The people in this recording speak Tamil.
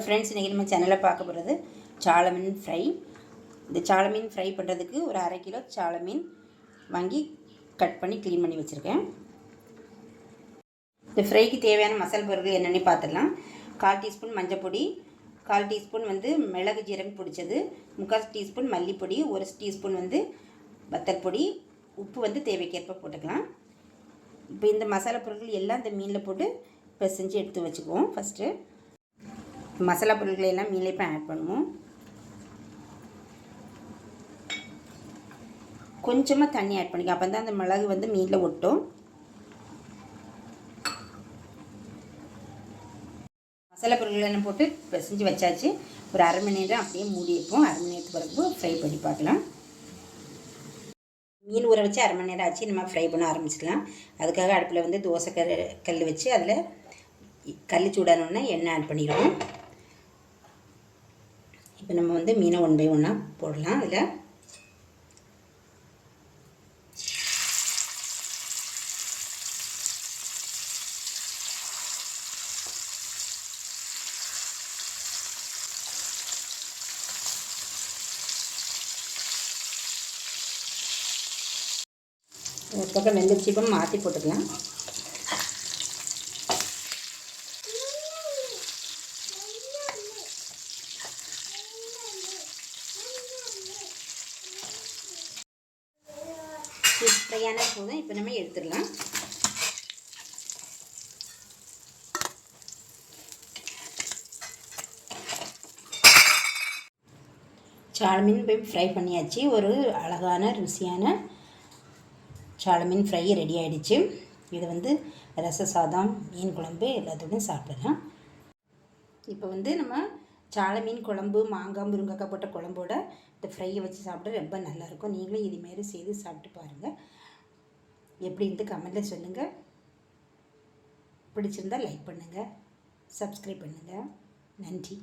ஃப்ரெண்ட்ஸ், இன்றைக்கி நம்ம சேனலில் பார்க்க போகிறது சால மீன் ஃப்ரை. இந்த சால மீன் ஃப்ரை பண்ணுறதுக்கு ஒரு 1/2 கிலோ சால மீன் வாங்கி கட் பண்ணி க்ளீன் பண்ணி வச்சுருக்கேன். இந்த ஃப்ரைக்கு தேவையான மசாலா பொருட்கள் என்னென்னு பார்த்துடலாம். 1/4 டீஸ்பூன் மஞ்சள் பொடி, 1/4 டீஸ்பூன் மிளகு ஜீரகம் பிடிச்சது, 3/4 டீஸ்பூன் மல்லிப்பொடி, 1 டீஸ்பூன் வத்தல் பொடி, உப்பு தேவைக்கேற்ப போட்டுக்கலாம். இப்போ இந்த மசாலா பொருட்கள் எல்லாம் இந்த மீனில் போட்டு பிசைஞ்சு எடுத்து வச்சுக்குவோம். ஃபஸ்ட்டு மசாலா பொருட்களை எல்லாம் மீனில் இப்போ ஆட் பண்ணுவோம். கொஞ்சமாக தண்ணி ஆட் பண்ணிக்க, அப்போ தான் அந்த மிளகு மீனில் ஒட்டும். மசாலா பொருட்கள் எல்லாம் போட்டு பிசைஞ்சு வச்சாச்சு. ஒரு 1/2 மணி நேரம் அப்படியே மூடி வைப்போம். 1/2 மணி நேரத்துக்கு பிறகு ஃப்ரை பண்ணி பார்க்கலாம். மீன் ஊற வச்சு 1/2 மணி நேரம் ஆச்சு. நம்ம ஃப்ரை பண்ண ஆரம்பிச்சிக்கலாம். அதுக்காக அடுப்பில் தோசை கல் வச்சு அதில் கல் சூடானோன்னா எண்ணெய் ஆட் பண்ணிடுவோம். இப்போ நம்ம மீனை 1 பை 1 போடலாம். அதில் ஒரு பக்கம் வெந்துருச்சு. இப்போ மாற்றி போட்டுக்கலாம். ஃப்ரையான போதும். இப்போ நம்ம எடுத்துடலாம். சால மீன் போய் ஃப்ரை பண்ணியாச்சு. ஒரு அழகான ருசியான சால மீன் ஃப்ரை ரெடி ஆகிடுச்சு. இது ரச சாதம், மீன் குழம்பு எல்லாத்துக்கும் சாப்பிடலாம். இப்போ நம்ம சால மீன் குழம்பு, மாங்காய், முருங்கைக்காய் போட்ட குழம்போட இந்த ஃப்ரையை வச்சு சாப்பிட ரொம்ப நல்லாயிருக்கும். நீங்களும் இதுமாரி செய்து சாப்பிட்டு பாருங்கள். எப்படின்ட்டு கமெண்ட்டில் சொல்லுங்கள். பிடிச்சிருந்தால் லைக் பண்ணுங்கள், சப்ஸ்கிரைப் பண்ணுங்கள். நன்றி.